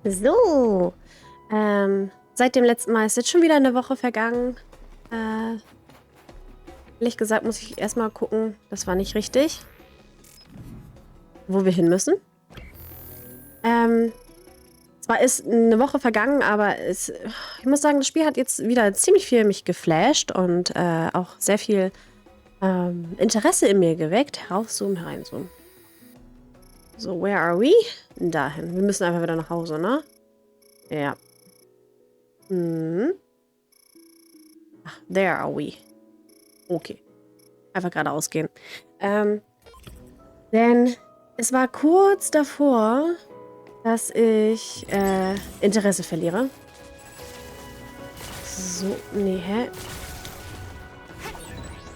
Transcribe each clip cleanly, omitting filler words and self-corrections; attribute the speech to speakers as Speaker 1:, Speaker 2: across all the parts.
Speaker 1: So, seit dem letzten Mal ist jetzt schon wieder eine Woche vergangen. Ehrlich gesagt muss ich erstmal gucken, das war nicht richtig, wo wir hin müssen. Zwar ist eine Woche vergangen, aber ich muss sagen, das Spiel hat jetzt wieder ziemlich viel mich geflasht und auch sehr viel Interesse in mir geweckt. Heraufzoomen, hereinzoomen. So, where are we? Dahin. Wir müssen einfach wieder nach Hause, ne? Ja. Ach, there are we. Okay. Einfach geradeaus gehen. Denn es war kurz davor, dass ich Interesse verliere. So, nee, hä?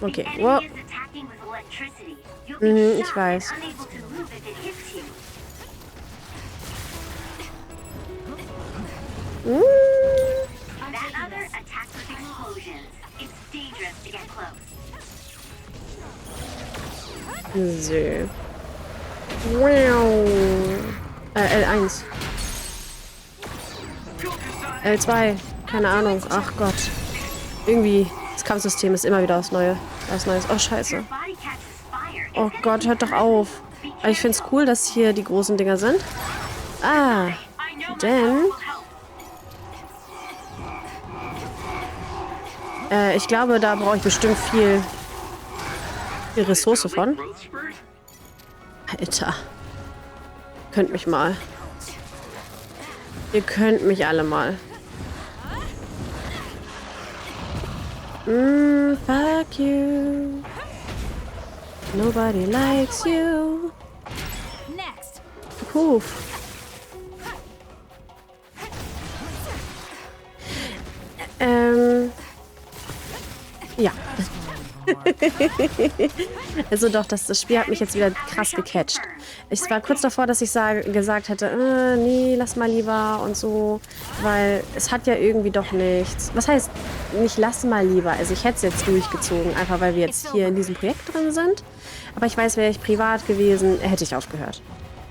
Speaker 1: Okay, wow. Ich weiß. So. Wow. L1. L2. Keine Ahnung. Ach Gott. Irgendwie, das Kampfsystem ist immer wieder was Neues. Oh, scheiße. Oh Gott, hört doch auf. Aber ich finde es cool, dass hier die großen Dinger sind. Ah, denn... ich glaube, da brauche ich bestimmt viel Ressource von. Alter. Könnt mich mal. Ihr könnt mich alle mal. Fuck you. Nobody likes you. Puff. Ja. Also doch, das Spiel hat mich jetzt wieder krass gecatcht. Ich war kurz davor, dass ich gesagt hätte, nee, lass mal lieber und so, weil es hat ja irgendwie doch nichts. Was heißt, nicht lass mal lieber? Also ich hätte es jetzt durchgezogen, einfach weil wir jetzt hier in diesem Projekt drin sind. Aber ich weiß, wäre ich privat gewesen, hätte ich aufgehört.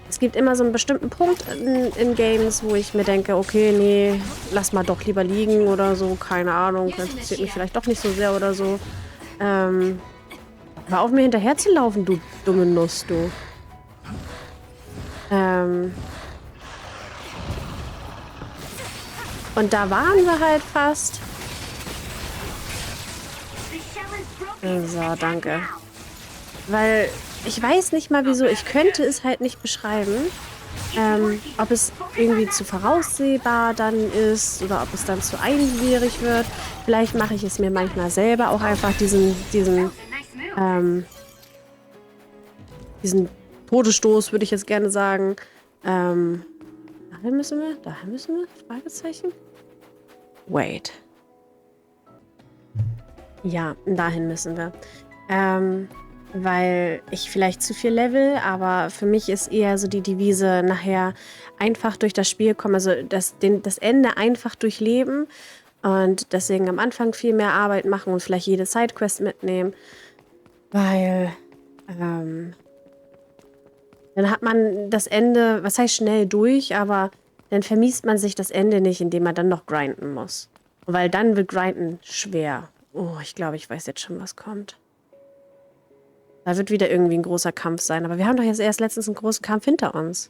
Speaker 1: Es gibt immer so einen bestimmten Punkt in Games, wo ich mir denke, okay, nee, lass mal doch lieber liegen oder so, keine Ahnung, interessiert mich vielleicht doch nicht so sehr oder so. Hör auf, mir hinterher zu laufen, du dumme Nuss, du. Und da waren wir halt fast. So, danke. Weil ich weiß nicht mal wieso, ich könnte es halt nicht beschreiben, ob es irgendwie zu voraussehbar dann ist oder ob es dann zu einjährig wird. Vielleicht mache ich es mir manchmal selber auch einfach diesen Todesstoß, würde ich jetzt gerne sagen. Dahin müssen wir? Fragezeichen? Wait. Ja, dahin müssen wir. Weil ich vielleicht zu viel level, aber für mich ist eher so die Devise nachher einfach durch das Spiel kommen, also das Ende einfach durchleben und deswegen am Anfang viel mehr Arbeit machen und vielleicht jede Sidequest mitnehmen, weil dann hat man das Ende, was heißt schnell durch, aber dann vermiest man sich das Ende nicht, indem man dann noch grinden muss. Weil dann wird Grinden schwer. Oh, ich glaube, ich weiß jetzt schon, was kommt. Da wird wieder irgendwie ein großer Kampf sein. Aber wir haben doch jetzt erst letztens einen großen Kampf hinter uns.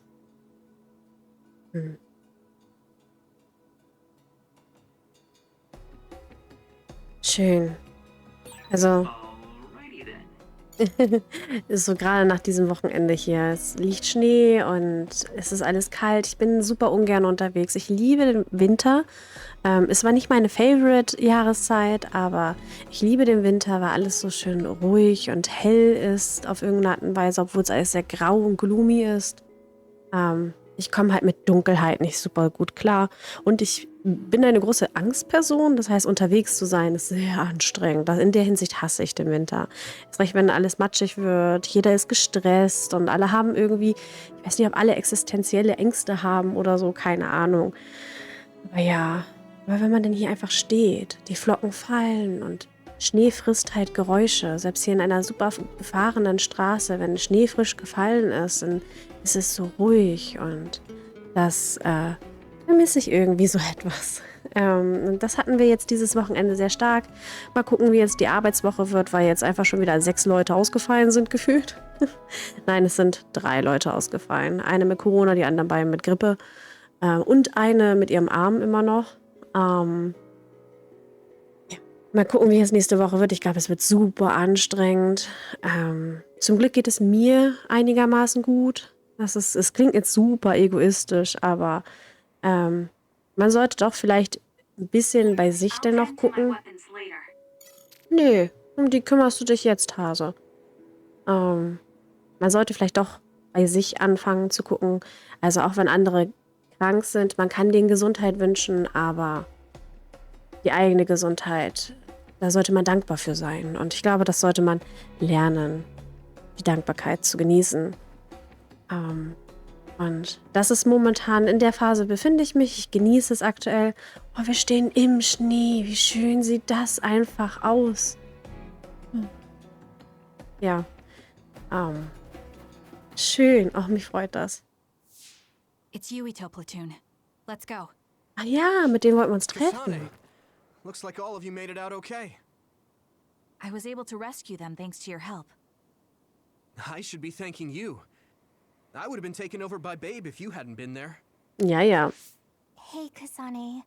Speaker 1: Schön. Also, ist so gerade nach diesem Wochenende hier. Es liegt Schnee und es ist alles kalt. Ich bin super ungern unterwegs. Ich liebe den Winter. Es war nicht meine Favorite-Jahreszeit, aber ich liebe den Winter, weil alles so schön ruhig und hell ist auf irgendeine Art und Weise, obwohl es alles sehr grau und gloomy ist. Ich komme halt mit Dunkelheit nicht super gut klar. Und ich bin eine große Angstperson. Das heißt, unterwegs zu sein ist sehr anstrengend. In der Hinsicht hasse ich den Winter. Erst recht, wenn alles matschig wird. Jeder ist gestresst und alle haben irgendwie, ich weiß nicht, ob alle existenzielle Ängste haben oder so, keine Ahnung. Aber ja, aber wenn man denn hier einfach steht, die Flocken fallen und Schnee frisst halt Geräusche. Selbst hier in einer super befahrenen Straße, wenn Schnee frisch gefallen ist, dann ist es so ruhig und das vermisse ich irgendwie so etwas. Und das hatten wir jetzt dieses Wochenende sehr stark. Mal gucken, wie jetzt die Arbeitswoche wird, weil jetzt einfach schon wieder 6 Leute ausgefallen sind, gefühlt. Nein, es sind 3 Leute ausgefallen. Eine mit Corona, die anderen beiden mit Grippe. Und eine mit ihrem Arm immer noch. Ja. Mal gucken, wie es nächste Woche wird. Ich glaube, es wird super anstrengend. Zum Glück geht es mir einigermaßen gut. Es klingt jetzt super egoistisch, aber man sollte doch vielleicht ein bisschen bei sich dennoch gucken. Nee, um die kümmerst du dich jetzt, Hase. Man sollte vielleicht doch bei sich anfangen zu gucken. Also auch wenn andere krank sind, man kann denen Gesundheit wünschen, aber die eigene Gesundheit, da sollte man dankbar für sein. Und ich glaube, das sollte man lernen, die Dankbarkeit zu genießen. Und das ist momentan, in der Phase befinde ich mich. Ich genieße es aktuell. Oh, wir stehen im Schnee. Wie schön sieht das einfach aus. Ja. Schön. Oh, mich freut das.
Speaker 2: It's Yuito platoon. Let's go.
Speaker 1: Ah ja, mit dem wollten wir uns treffen.
Speaker 3: Kasane, looks like all of you made it out okay.
Speaker 2: I was able to rescue them thanks to your help.
Speaker 3: I should be thanking you. I would have been taken over by Babe if you hadn't been there.
Speaker 1: Ja, ja.
Speaker 4: Hey, Kasane.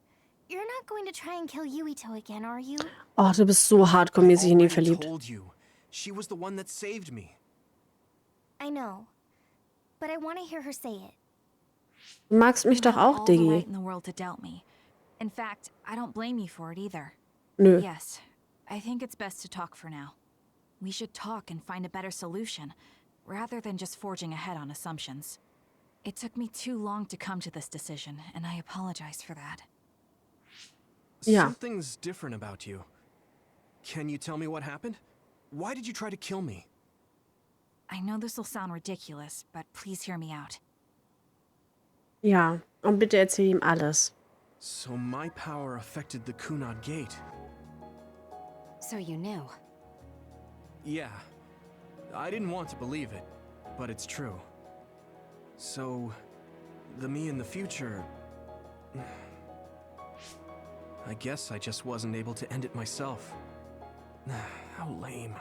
Speaker 4: You're not going to try and kill Yuito again, are you?
Speaker 1: Oh, du bist so hardcore-mäßig in ihn
Speaker 3: I
Speaker 1: verliebt.
Speaker 3: told you. She was the one that saved me.
Speaker 4: I know. But I want to hear her say it.
Speaker 1: Du magst mich doch auch,
Speaker 2: All the right
Speaker 1: Diggi.
Speaker 2: in the world to doubt me. In fact, I don't blame you for it either.
Speaker 1: Nö.
Speaker 2: Yes, I think it's best to talk for now. We should talk and find a better solution, rather than just forging ahead on assumptions. It took me too long to come to this decision, and I apologize for that.
Speaker 1: Ja.
Speaker 3: Something's different about you. Can you tell me what happened? Why did you try to kill me?
Speaker 2: I know this will sound ridiculous, but please hear me out.
Speaker 1: Ja, und bitte erzähl ihm alles.
Speaker 3: So my power affected the Kunad Gate.
Speaker 4: So you knew.
Speaker 3: Yeah. I didn't want to believe it, but it's true. So, the me in the future... I guess I just wasn't able to end it myself. How lame.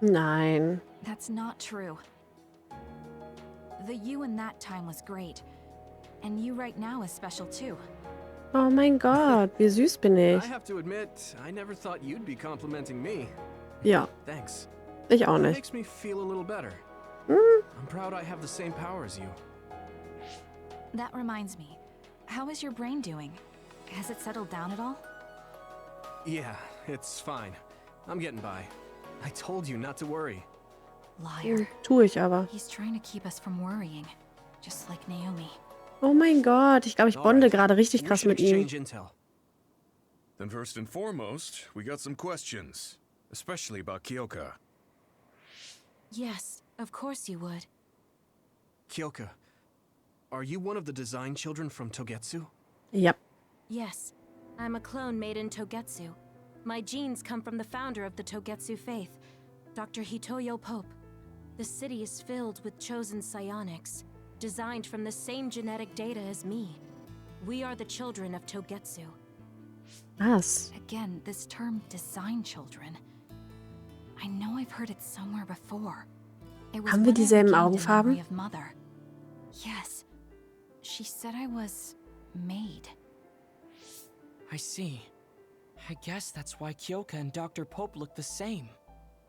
Speaker 1: Nein.
Speaker 2: That's not true. The you in that time was great, and you right now is special too.
Speaker 1: Oh mein Gott, wie süß bin
Speaker 3: I
Speaker 1: ich.
Speaker 3: have to admit, I never thought you'd be complimenting me.
Speaker 1: Ja,
Speaker 3: Thanks.
Speaker 1: ich auch
Speaker 3: It
Speaker 1: nicht.
Speaker 3: makes me feel a little better.
Speaker 1: Hm,
Speaker 3: I'm proud I have the same power as you.
Speaker 2: That reminds me, how is your brain doing? Has it settled down at all?
Speaker 3: Yeah, it's fine. I'm getting by. I told you not to worry.
Speaker 2: Liar.
Speaker 1: tue ich aber.
Speaker 2: He's trying to keep us from worrying, just like Naomi.
Speaker 1: Oh mein Gott, ich glaube, ich bonde gerade richtig
Speaker 3: We
Speaker 1: krass
Speaker 3: should
Speaker 1: mit ihm.
Speaker 3: exchange intel.
Speaker 5: Then first and foremost, we got some questions, especially about Kyoka.
Speaker 2: Yes, of course you would.
Speaker 3: Kyoka, are you one of the design children from Togetsu?
Speaker 1: Ja.
Speaker 6: Yes, I'm a clone made in Togetsu. My genes come from the founder of the Togetsu faith, Dr. Hitoyo Pope. The city is filled with chosen psionics, designed from the same genetic data as me. We are the children of Togetsu.
Speaker 1: Was?
Speaker 2: Again, this term design children. I know I've heard it somewhere before. It was
Speaker 1: Haben wir
Speaker 2: when I
Speaker 1: dieselben
Speaker 2: regained a
Speaker 1: Augenfarben?
Speaker 2: memory of Mother. Yes. She said I was made.
Speaker 7: I see. I guess that's why Kyoka and Dr. Pope look the same.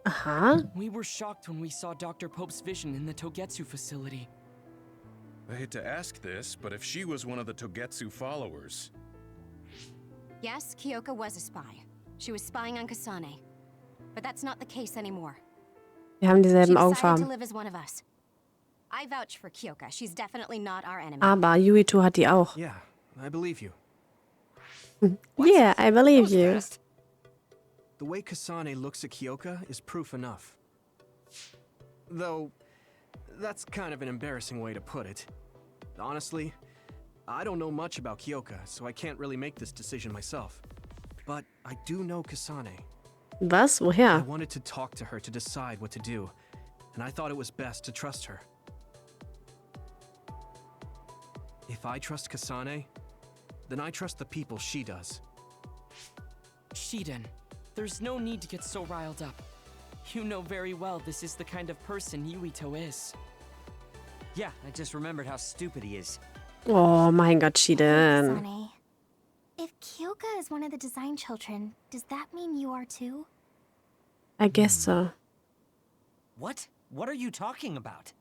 Speaker 1: Aha.
Speaker 7: We were shocked when we saw Dr. Pope's vision in the Togetsu facility.
Speaker 5: I hate to ask this, but if she was one of the Togetsu followers,
Speaker 4: Yes, Kyoka was a spy. She was spying on Kasane. But that's not the case anymore.
Speaker 1: Wir haben
Speaker 4: She
Speaker 1: dieselben
Speaker 4: decided to
Speaker 1: Augenfarben.
Speaker 4: live as one of us. I vouch for Kyoka. She's definitely not our enemy.
Speaker 1: Aber Yuito hat die auch.
Speaker 3: Yeah, I believe you.
Speaker 1: Yeah, I believe you.
Speaker 3: The way Kasane looks at Kyoka is proof enough. Though, that's kind of an embarrassing way to put it. Honestly, I don't know much about Kyoka, so I can't really make this decision myself. But I do know Kasane.
Speaker 1: Was?
Speaker 3: I
Speaker 1: Woher?
Speaker 3: wanted to talk to her to decide what to do, and I thought it was best to trust her. If I trust Kasane, then I trust the people she does.
Speaker 7: Shiden, there's no need to get so riled up. You know very well this is the kind of person Yuito is.
Speaker 8: Yeah, I just remembered how stupid he is.
Speaker 1: Oh mein Gott, Shiden.
Speaker 9: Kasane, if Kyoka is one of the design children, does that mean you are too?
Speaker 1: I guess so.
Speaker 8: What? What are you talking about?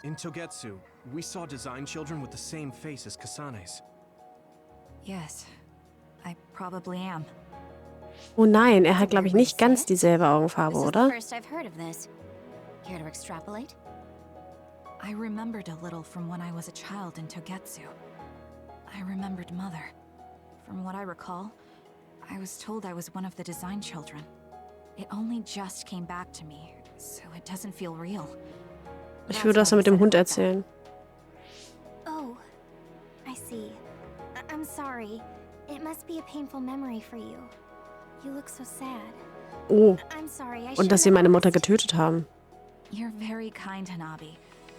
Speaker 3: In Togetsu, we saw design children with the same face as Kasane's.
Speaker 2: Yes, I probably am.
Speaker 1: Oh nein, er hat, glaube ich, nicht ganz dieselbe Augenfarbe,
Speaker 4: This is the
Speaker 1: oder?
Speaker 4: first I've heard of this. Care to extrapolate?
Speaker 2: I remembered a little from when I was a child in Togetsu. I remembered Mother. From what I recall, I was told I was one of the design children. It only just came back to me, so it doesn't feel real.
Speaker 1: Ich würde das ja mit dem Hund erzählen.
Speaker 9: Oh, I see. I'm sorry. It must be a painful memory for you. You look so sad.
Speaker 1: Oh,
Speaker 9: I'm sorry. I
Speaker 1: und dass sie meine Mutter getötet haben.
Speaker 2: You're very kind, Hanabi.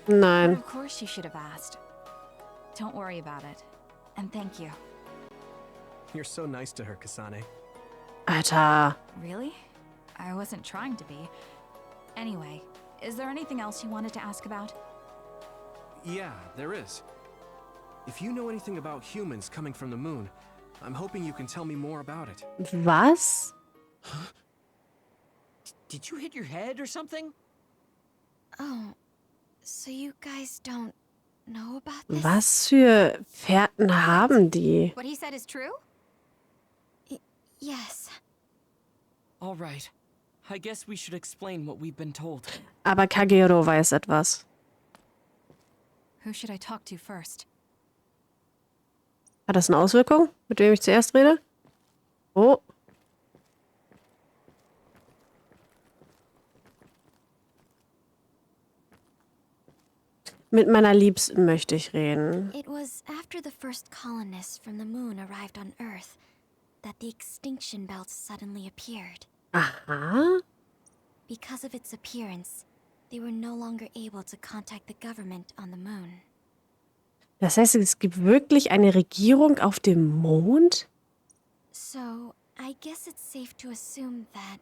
Speaker 1: Nein.
Speaker 2: But of course you should have asked. Don't worry about it. And thank you.
Speaker 3: You're so nice to her, Kasane.
Speaker 1: Alter.
Speaker 2: Really? I wasn't trying to be. Anyway, is there anything else you wanted to ask about?
Speaker 3: Yeah, there is. If you know anything about humans coming from the moon, I'm hoping you can tell me more about it.
Speaker 1: Was?
Speaker 8: Did you hit your head or something?
Speaker 9: Oh, so you guys don't know about this?
Speaker 1: Was für Fährten haben die?
Speaker 4: What he said is true?
Speaker 9: Yes.
Speaker 7: All right. I guess we should explain what we've been told.
Speaker 1: Aber Kagero weiß etwas.
Speaker 2: Who should I talk to first?
Speaker 1: Hat das eine Auswirkung, mit wem ich zuerst rede? Oh. Mit meiner Liebsten möchte ich reden.
Speaker 9: It was after the first colonists from the moon arrived on Earth that the extinction belt suddenly appeared.
Speaker 1: Aha.
Speaker 9: Because of its appearance, they were no longer able to contact the government on the moon.
Speaker 1: Das heißt, es gibt wirklich eine Regierung auf dem Mond?
Speaker 9: So, I guess it's safe to assume that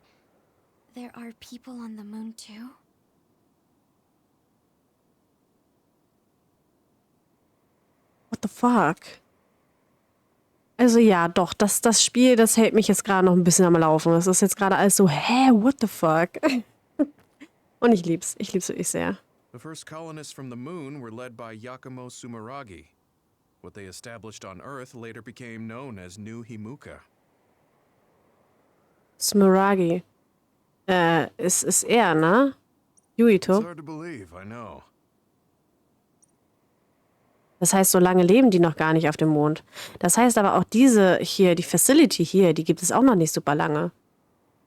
Speaker 9: there are people on the moon too?
Speaker 1: What the fuck? Also ja, doch, das Spiel, das hält mich jetzt gerade noch ein bisschen am Laufen. Das ist jetzt gerade alles so, hä, what the fuck? Und ich lieb's wirklich sehr.
Speaker 5: The first colonists from the moon were led by Yakumo Sumeragi. What they established on Earth later became known as New Himuka.
Speaker 1: Smiragi. Ist er, ne? Yuito.
Speaker 5: It's hard to believe, I know.
Speaker 1: Das heißt, so lange leben die noch gar nicht auf dem Mond. Das heißt aber auch diese hier, die Facility hier, die gibt es auch noch nicht super lange.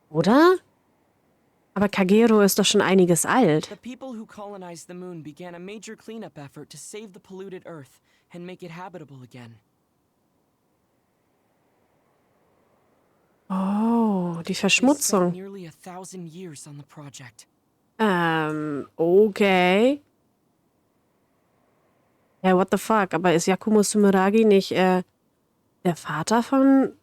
Speaker 1: Oder? Aber Kagero ist doch schon einiges alt.
Speaker 7: The people who colonized the moon began a major cleanup effort to save the polluted Earth and make it habitable again.
Speaker 1: Oh, die
Speaker 7: They spent
Speaker 1: Verschmutzung.
Speaker 7: nearly 1,000 years on the project.
Speaker 1: Okay. Ja, what the fuck? Aber ist Yakumo Sumeragi nicht der Vater von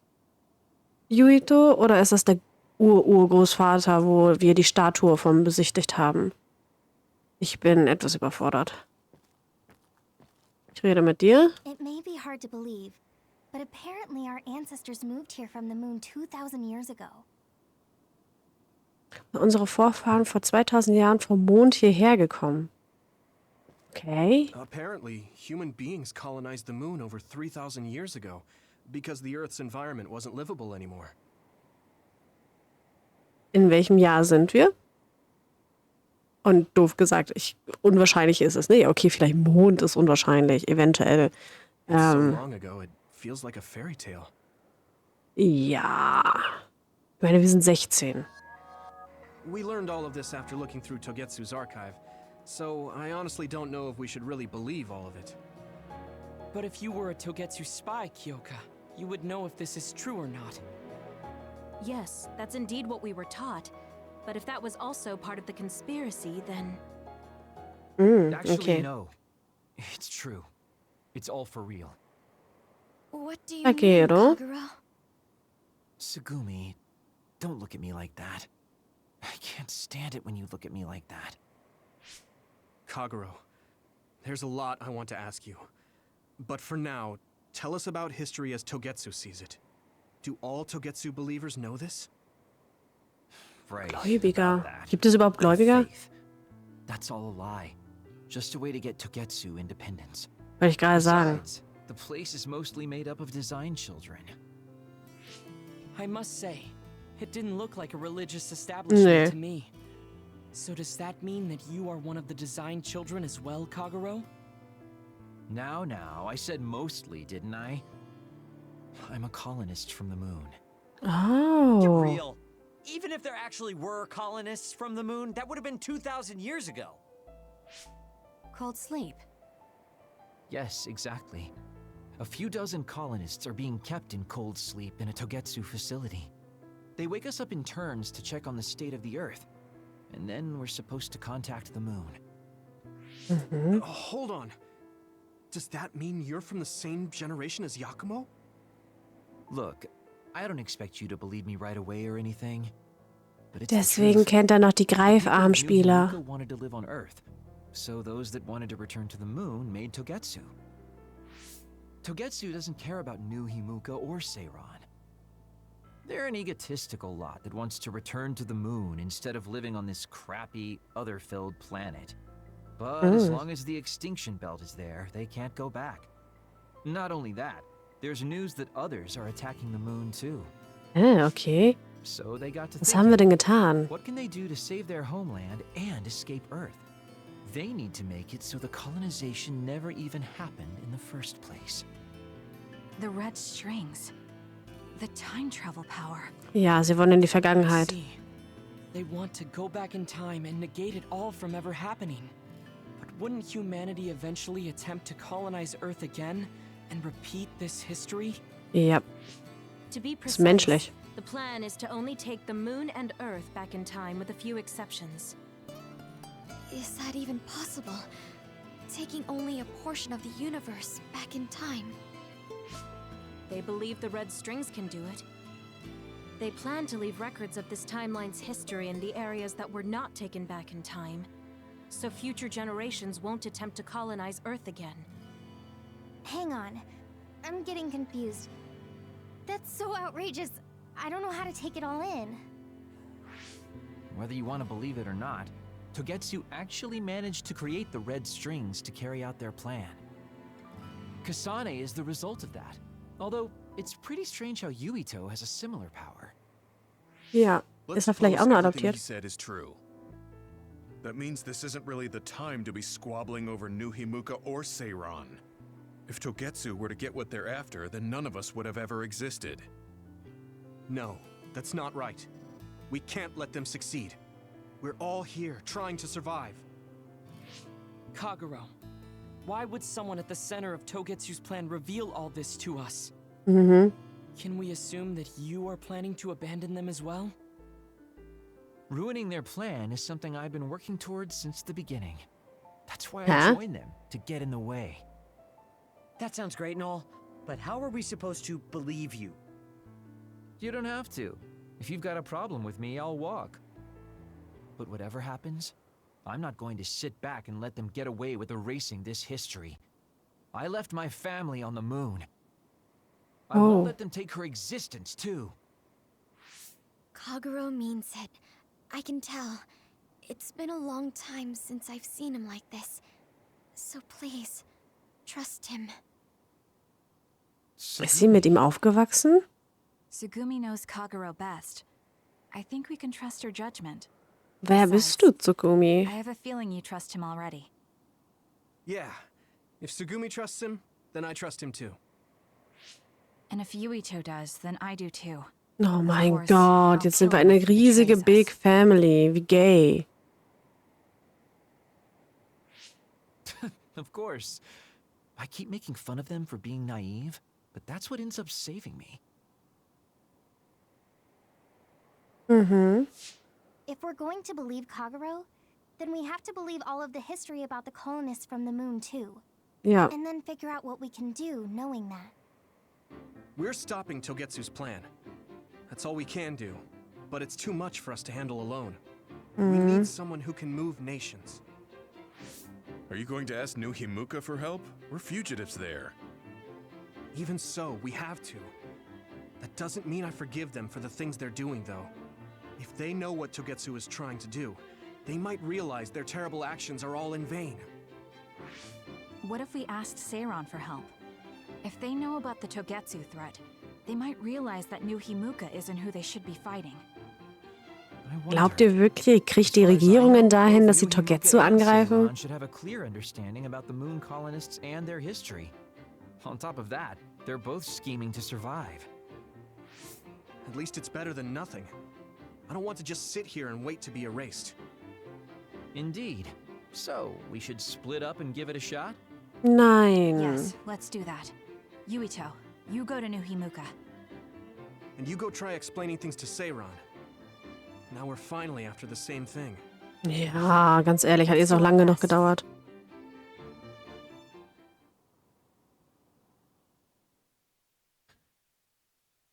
Speaker 1: Yuito? Oder ist das der Urgroßvater, wo wir die Statue von besichtigt haben? Ich bin etwas überfordert. Ich rede mit dir.
Speaker 9: It may be hard to believe, but apparently our ancestors moved here from the moon 2000 years ago.
Speaker 1: Unsere Vorfahren vor 2000 Jahren vom Mond hierher gekommen. Okay.
Speaker 3: Apparently, human beings colonized the moon over 3,000 years ago because the Earth's environment wasn't livable anymore.
Speaker 1: In welchem Jahr sind wir? Und doof gesagt, unwahrscheinlich ist es. Nee, okay, vielleicht Mond ist unwahrscheinlich, eventuell.
Speaker 3: It's so long ago, it feels like a fairy tale.
Speaker 1: Ja. Ich meine, wir sind 16.
Speaker 3: We learned all of this after looking through Togetsu's archive, so I honestly don't know if we should really believe all of it.
Speaker 7: But if you were a Togetsu spy, Kyoka, you would know if this is true or not.
Speaker 6: Yes, that's indeed what we were taught. But if that was also part of the conspiracy, then...
Speaker 8: Actually,
Speaker 1: Okay.
Speaker 8: no. It's true. It's all for real.
Speaker 4: What do you
Speaker 1: Takero.
Speaker 4: mean, Kagura?
Speaker 10: Tsugumi, don't look at me like that. I can't stand it when you look at me like that.
Speaker 3: Kaguro, there's a lot I want to ask you. But for now, tell us about history as Togetsu sees it. Do all Togetsu believers know this?
Speaker 10: Right.
Speaker 1: Gläubiger.
Speaker 10: about that.
Speaker 1: Gibt es überhaupt Gläubiger?
Speaker 10: Faith. That's all a lie. Just a way to get Togetsu independence.
Speaker 1: Wollte ich gerade sagen.
Speaker 10: Besides, the place is mostly made up of design children.
Speaker 7: I must say, it didn't look like a religious establishment
Speaker 1: Nee.
Speaker 7: to me. So does that mean that you are one of the design children as well, Kaguro?
Speaker 10: Now, I said mostly, didn't I? I'm a colonist from the moon.
Speaker 8: Get
Speaker 1: Oh.
Speaker 8: real. Even if there actually were colonists from the moon, that would have been 2,000 years ago.
Speaker 4: Cold sleep.
Speaker 10: Yes, exactly. A few dozen colonists are being kept in cold sleep in a Togetsu facility. They wake us up in turns to check on the state of the Earth, and then we're supposed to contact the moon.
Speaker 3: Hold on. Does that mean you're from the same generation as Yakumo?
Speaker 10: Look, I don't expect you to believe me right away or anything, but it's the
Speaker 1: Deswegen
Speaker 10: truth.
Speaker 1: kennt er noch die
Speaker 10: People who knew
Speaker 1: Greifarmspieler.
Speaker 10: Himuka wanted to live on Earth, so those that wanted to return to the moon made Togetsu. Togetsu doesn't care about New Himuka or Seiran. They're an egotistical lot that wants to return to the moon instead of living on this crappy, other-filled planet. But as long as the extinction belt is there, they can't go back. Not only that, there's news that others are attacking the moon too.
Speaker 1: Okay.
Speaker 10: So they got to
Speaker 1: Was haben wir
Speaker 10: thinking,
Speaker 1: denn getan?
Speaker 10: what can they do to save their homeland and escape Earth? They need to make it so the colonization never even happened in the first place.
Speaker 2: The red strings. The time travel power.
Speaker 1: Ja, sie wollen in die
Speaker 7: I
Speaker 1: Vergangenheit.
Speaker 7: see. They want to go back in time and negate it all from ever happening. But wouldn't humanity eventually attempt to colonize Earth again and repeat this history?
Speaker 1: Ja,
Speaker 6: To be
Speaker 1: ist
Speaker 6: precise,
Speaker 1: menschlich.
Speaker 6: the plan is to only take the moon and Earth back in time with a few exceptions.
Speaker 9: Is that even possible? Taking only a portion of the universe back in time.
Speaker 6: They believe the red strings can do it. They plan to leave records of this timeline's history in the areas that were not taken back in time, so future generations won't attempt to colonize Earth again.
Speaker 9: Hang on. I'm getting confused. That's so outrageous. I don't know how to take it all in.
Speaker 10: Whether you want to believe it or not, Togetsu actually managed to create the red strings to carry out their plan. Kasane is the result of that. Although, it's pretty strange how Yuito has a similar power.
Speaker 1: Ja, ist er vielleicht auch noch
Speaker 5: everything he
Speaker 1: adoptiert?
Speaker 5: said is true. That means this isn't really the time to be squabbling over New Himuka or Seiran. If Togetsu were to get what they're after, then none of us would have ever existed.
Speaker 3: No, that's not right. We can't let them succeed. We're all here trying to survive.
Speaker 7: Kaguro, why would someone at the center of Togetsu's plan reveal all this to us?
Speaker 1: Mhm.
Speaker 7: Can we assume that you are planning to abandon them as well?
Speaker 10: Ruining their plan is something I've been working towards since the beginning. That's why
Speaker 1: Huh?
Speaker 10: I joined them, to get in the way.
Speaker 8: That sounds great and all, but how are we supposed to believe you?
Speaker 10: You don't have to. If you've got a problem with me, I'll walk. But whatever happens, I'm not going to sit back and let them get away with erasing this history. I left my family on the moon. I
Speaker 1: Oh.
Speaker 10: won't let them take her existence, too.
Speaker 9: Kaguro means it. I can tell. It's been a long time since I've seen him like this. So please, trust him.
Speaker 1: Ist sie mit ihm aufgewachsen?
Speaker 2: Sugumi knows Kaguro best. I think we can trust her judgment.
Speaker 1: Wer bist du, Tsugumi?
Speaker 2: I have a feeling you trust him already.
Speaker 3: Yeah, if Sugumi trusts him, then I trust him too.
Speaker 2: And if Yuito does, then I do too.
Speaker 1: Oh mein
Speaker 2: course,
Speaker 1: Gott,
Speaker 2: I'll
Speaker 1: jetzt sind wir
Speaker 2: kill him
Speaker 1: eine
Speaker 2: if he
Speaker 1: riesige
Speaker 2: betrays us.
Speaker 1: Big Family. Wie gay.
Speaker 10: Of course. I keep making fun of them for being naive, but that's what ends up saving me.
Speaker 1: Mhm.
Speaker 9: If we're going to believe Kaguro, then we have to believe all of the history about the colonists from the moon too.
Speaker 1: Ja.
Speaker 9: And then figure out what we can do knowing that.
Speaker 3: We're stopping Togetsu's plan. That's all we can do. But it's too much for us to handle alone. We need someone who can move nations.
Speaker 5: Are you going to ask New Himuka for help? We're fugitives there.
Speaker 3: Even so, we have to. That doesn't mean I forgive them for the things they're doing, though. If they know what Togetsu is trying to do, they might realize their terrible actions are all in vain.
Speaker 2: What if we asked Seiron for help? If they know about the Togetsu threat, they might realize that New Himuka isn't who they should be fighting.
Speaker 1: Glaubt ihr wirklich, kriegt die Regierungen dahin, dass sie Togetsu angreifen?
Speaker 10: Should have a clear understanding about the moon colonists and their history. On top of that, they're both scheming to survive.
Speaker 3: At least it's better than nothing. I don't want to just sit here and wait to be erased.
Speaker 10: Indeed. So, we should split up and give it a shot?
Speaker 1: Nein.
Speaker 2: Yes, let's do that. Yuito, you go to New Himuka.
Speaker 3: And you go try explaining things to Seiron. Now we're finally after the same thing.
Speaker 1: Ja, ganz ehrlich, hat jetzt auch lange genug gedauert.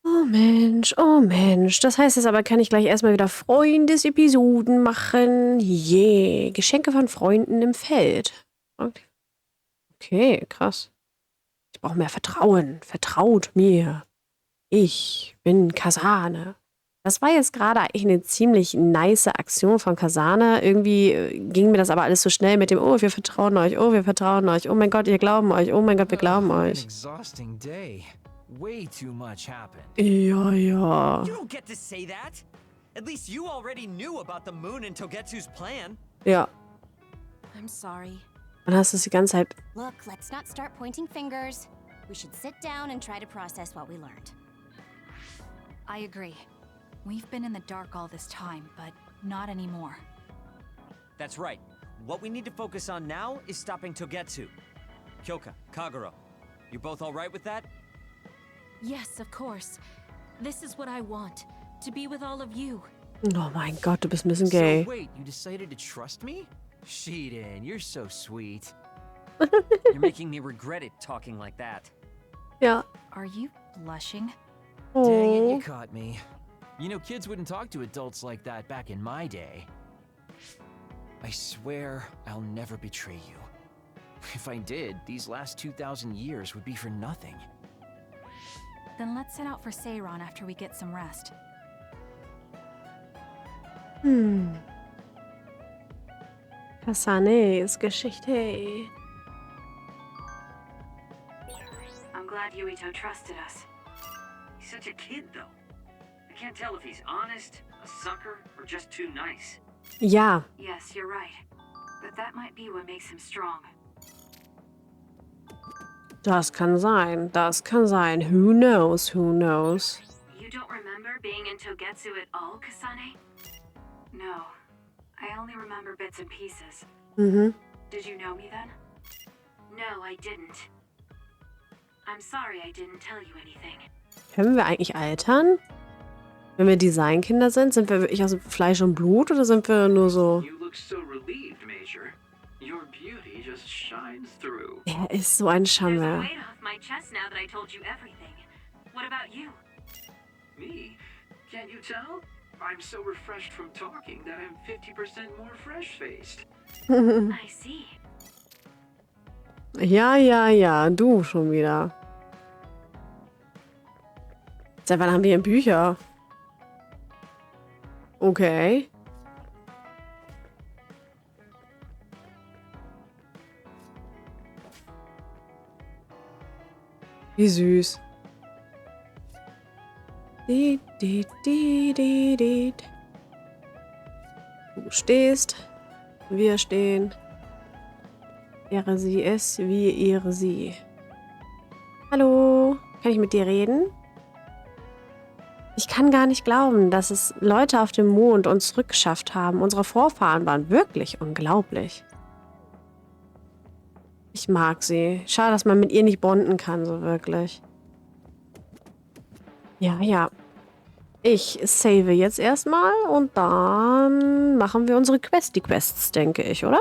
Speaker 1: Oh Mensch, oh Mensch. Das heißt jetzt aber, kann ich gleich erstmal wieder Freundesepisoden machen. Je, Geschenke von Freunden im Feld. Okay, krass. Ich brauche mehr Vertrauen. Vertraut mir. Ich bin Kasane. Das war jetzt gerade eigentlich eine ziemlich nice Aktion von Kasane. Irgendwie ging mir das aber alles so schnell mit dem, oh, wir vertrauen euch, oh, wir vertrauen euch, oh mein Gott, wir glauben euch, oh mein Gott, wir glauben euch.
Speaker 10: Exhausting day. Way too much happened.
Speaker 1: Ja, ja.
Speaker 8: You don't get to say that. At least you already knew about the moon and Togetsu's plan.
Speaker 1: Ja.
Speaker 6: I'm sorry.
Speaker 1: Dann hast du es die ganze Zeit.
Speaker 4: Look, let's not start pointing fingers. We should sit down and try to process what we learned.
Speaker 2: I agree. We've been in the dark all this time, but not anymore.
Speaker 8: That's right. What we need to focus on now is stopping Togetsu. Kyoka, Kagero, you both all right with that?
Speaker 6: Yes, of course. This is what I want. To be with all of you.
Speaker 1: Oh mein Gott, du bist ein bisschen gay.
Speaker 10: So wait, you decided to trust me? Shiden, you're so sweet.
Speaker 8: You're making me regret it talking like that.
Speaker 1: Ja.
Speaker 2: Are you blushing?
Speaker 10: Dang it,
Speaker 1: Oh.
Speaker 10: you caught me. You know, kids wouldn't talk to adults like that back in my day. I swear I'll never betray you. If I did, these last 2,000 years would be for nothing.
Speaker 2: Then let's set out for Seiron after we get some rest.
Speaker 1: Kasanes Geschichte.
Speaker 11: I'm glad Yuito trusted us. He's such a kid, though. I can't tell if he's honest, a sucker, or just too nice.
Speaker 1: Ja.
Speaker 11: Yes, you're right. But that might be what makes him strong.
Speaker 1: Das kann sein. Das kann sein. Who knows? Who knows?
Speaker 11: You don't remember being in Togetsu at all, Kasane? No. I only remember bits and pieces.
Speaker 1: Mhm.
Speaker 11: Did you know me then? No, I didn't. I'm sorry I didn't tell you anything.
Speaker 1: Können wir eigentlich altern? Wenn wir Designkinder sind, sind wir wirklich aus Fleisch und Blut oder sind wir nur so...
Speaker 11: You look so relieved, Major. Your beauty just shines through.
Speaker 1: Er ist so ein
Speaker 11: There's a
Speaker 1: Charme.
Speaker 11: weight off my chest now that I told you everything. What about you? Me? Can't you tell? I'm so refreshed from talking that I'm 50% more fresh-faced. I see.
Speaker 1: Ja, ja, ja. Du schon wieder. Seit wann haben wir hier Bücher? Okay. Wie süß. Du stehst. Wir stehen. Ehre sie es, wir ehre sie. Hallo, kann ich mit dir reden? Ich kann gar nicht glauben, dass es Leute auf dem Mond uns zurückgeschafft haben. Unsere Vorfahren waren wirklich unglaublich. Ich mag sie. Schade, dass man mit ihr nicht bonden kann, so wirklich. Ja, ja. Ich save jetzt erstmal und dann machen wir unsere Quests, denke ich, oder?